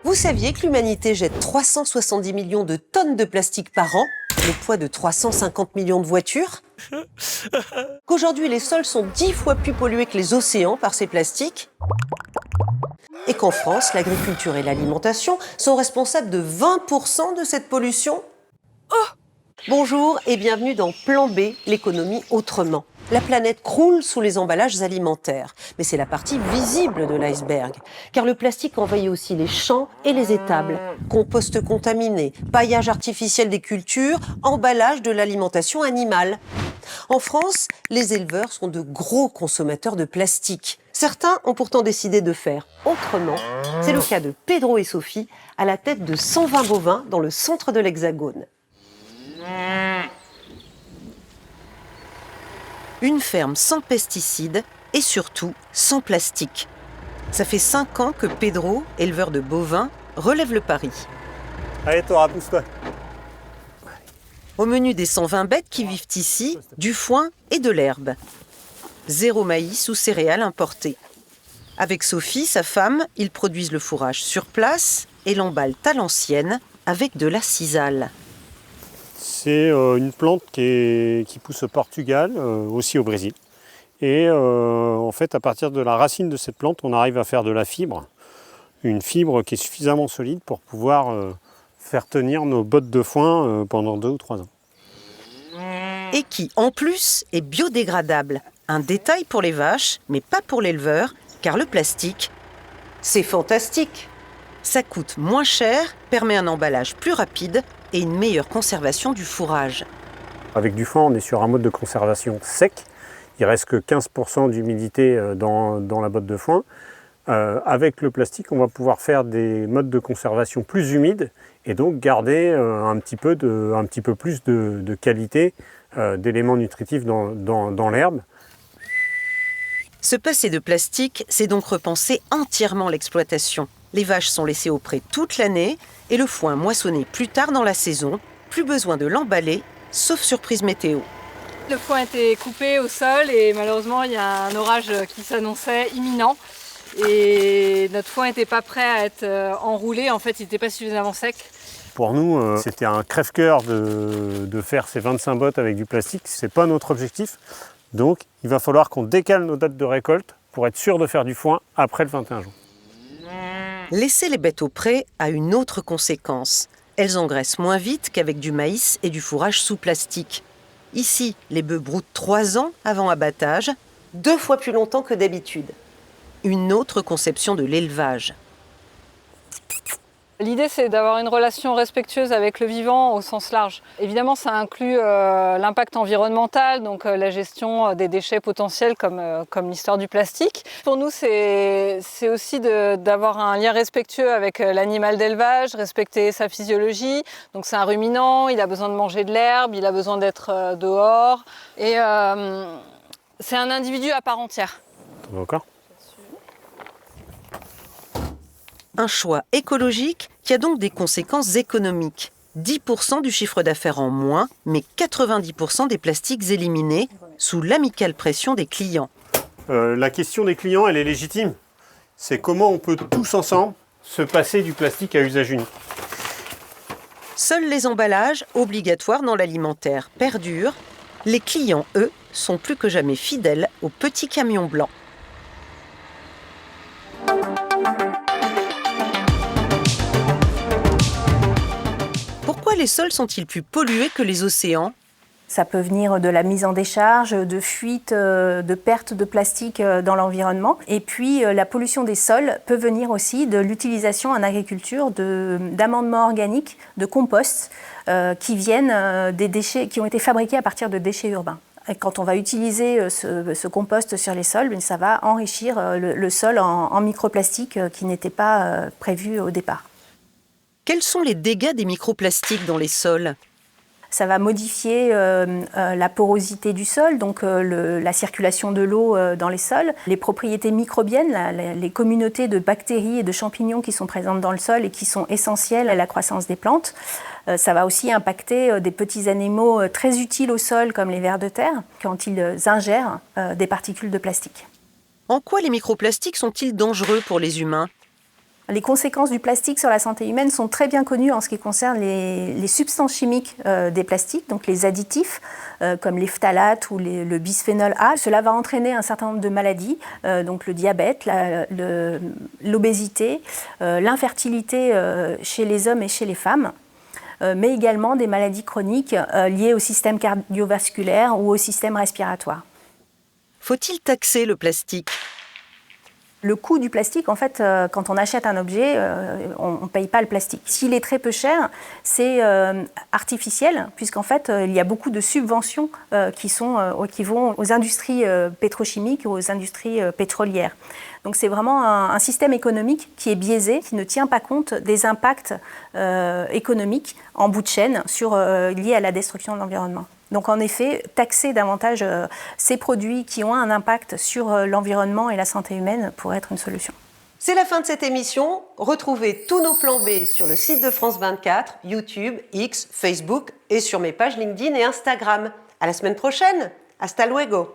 Vous saviez que l'humanité jette 370 millions de tonnes de plastique par an, le poids de 350 millions de voitures? Qu'aujourd'hui les sols sont 10 fois plus pollués que les océans par ces plastiques? Et qu'en France, l'agriculture et l'alimentation sont responsables de 20% de cette pollution? Bonjour et bienvenue dans Plan B, l'économie autrement. La planète croule sous les emballages alimentaires, mais c'est la partie visible de l'iceberg, car le plastique envahit aussi les champs et les étables, compost contaminé, paillage artificiel des cultures, emballage de l'alimentation animale. En France, les éleveurs sont de gros consommateurs de plastique. Certains ont pourtant décidé de faire autrement. C'est le cas de Pedro et Sophie, à la tête de 120 bovins dans le centre de l'Hexagone. Une ferme sans pesticides et surtout sans plastique. Ça fait 5 ans que Pedro, éleveur de bovins, relève le pari. Allez, Thora, pousse-toi. Au menu des 120 bêtes qui vivent ici, du foin et de l'herbe. 0 maïs ou céréales importées. Avec Sophie, sa femme, ils produisent le fourrage sur place et l'emballent à l'ancienne avec de la sisal. C'est une plante qui pousse au Portugal, aussi au Brésil. Et en fait, à partir de la racine de cette plante, on arrive à faire de la fibre. Une fibre qui est suffisamment solide pour pouvoir faire tenir nos bottes de foin pendant 2 ou 3 ans. Et qui, en plus, est biodégradable. Un détail pour les vaches, mais pas pour l'éleveur, car le plastique, c'est fantastique. Ça coûte moins cher, permet un emballage plus rapide et une meilleure conservation du fourrage. Avec du foin, on est sur un mode de conservation sec. Il reste que 15% d'humidité dans la botte de foin. Avec le plastique, on va pouvoir faire des modes de conservation plus humides et donc garder un petit peu plus de qualité, d'éléments nutritifs dans l'herbe. Se passer de plastique, c'est donc repenser entièrement l'exploitation. Les vaches sont laissées au pré toute l'année et le foin moissonné plus tard dans la saison. Plus besoin de l'emballer, sauf surprise météo. Le foin était coupé au sol et malheureusement il y a un orage qui s'annonçait imminent. Et notre foin n'était pas prêt à être enroulé, en fait il n'était pas suffisamment sec. Pour nous, c'était un crève-cœur de faire ces 25 bottes avec du plastique. Ce n'est pas notre objectif. Donc il va falloir qu'on décale nos dates de récolte pour être sûr de faire du foin après le 21 juin. Laisser les bêtes au pré a une autre conséquence. Elles engraissent moins vite qu'avec du maïs et du fourrage sous plastique. Ici, les bœufs broutent 3 ans avant abattage, 2 fois plus longtemps que d'habitude. Une autre conception de l'élevage. L'idée c'est d'avoir une relation respectueuse avec le vivant au sens large. Évidemment ça inclut l'impact environnemental, donc la gestion des déchets potentiels comme l'histoire du plastique. Pour nous c'est aussi d'avoir un lien respectueux avec l'animal d'élevage, respecter sa physiologie. Donc c'est un ruminant, il a besoin de manger de l'herbe, il a besoin d'être dehors. Et c'est un individu à part entière. D'accord. Un choix écologique qui a donc des conséquences économiques. 10% du chiffre d'affaires en moins, mais 90% des plastiques éliminés, sous l'amicale pression des clients. La question des clients, elle est légitime. C'est comment on peut tous ensemble se passer du plastique à usage unique. Seuls les emballages, obligatoires dans l'alimentaire, perdurent. Les clients, eux, sont plus que jamais fidèles aux petits camions blancs. Pourquoi les sols sont-ils plus pollués que les océans ? Ça peut venir de la mise en décharge, de fuite, de perte de plastique dans l'environnement. Et puis la pollution des sols peut venir aussi de l'utilisation en agriculture d'amendements organiques, de compost, qui viennent des déchets qui ont été fabriqués à partir de déchets urbains. Et quand on va utiliser ce compost sur les sols, ça va enrichir le sol en microplastiques qui n'étaient pas prévus au départ. Quels sont les dégâts des microplastiques dans les sols ? Ça va modifier la porosité du sol, donc la circulation de l'eau dans les sols, les propriétés microbiennes, les communautés de bactéries et de champignons qui sont présentes dans le sol et qui sont essentielles à la croissance des plantes. Ça va aussi impacter des petits animaux très utiles au sol, comme les vers de terre, quand ils ingèrent des particules de plastique. En quoi les microplastiques sont-ils dangereux pour les humains ? Les conséquences du plastique sur la santé humaine sont très bien connues en ce qui concerne les substances chimiques des plastiques, donc les additifs, comme les phtalates ou le bisphénol A. Cela va entraîner un certain nombre de maladies, donc le diabète, l'obésité, l'infertilité chez les hommes et chez les femmes, mais également des maladies chroniques liées au système cardiovasculaire ou au système respiratoire. Faut-il taxer le plastique ? Le coût du plastique, en fait, quand on achète un objet, on ne paye pas le plastique. S'il est très peu cher, c'est artificiel, puisqu'en fait, il y a beaucoup de subventions qui vont aux industries pétrochimiques ou aux industries pétrolières. Donc c'est vraiment un système économique qui est biaisé, qui ne tient pas compte des impacts économiques en bout de chaîne liés à la destruction de l'environnement. Donc en effet, taxer davantage ces produits qui ont un impact sur l'environnement et la santé humaine pourrait être une solution. C'est la fin de cette émission. Retrouvez tous nos plans B sur le site de France 24, YouTube, X, Facebook et sur mes pages LinkedIn et Instagram. À la semaine prochaine. Hasta luego.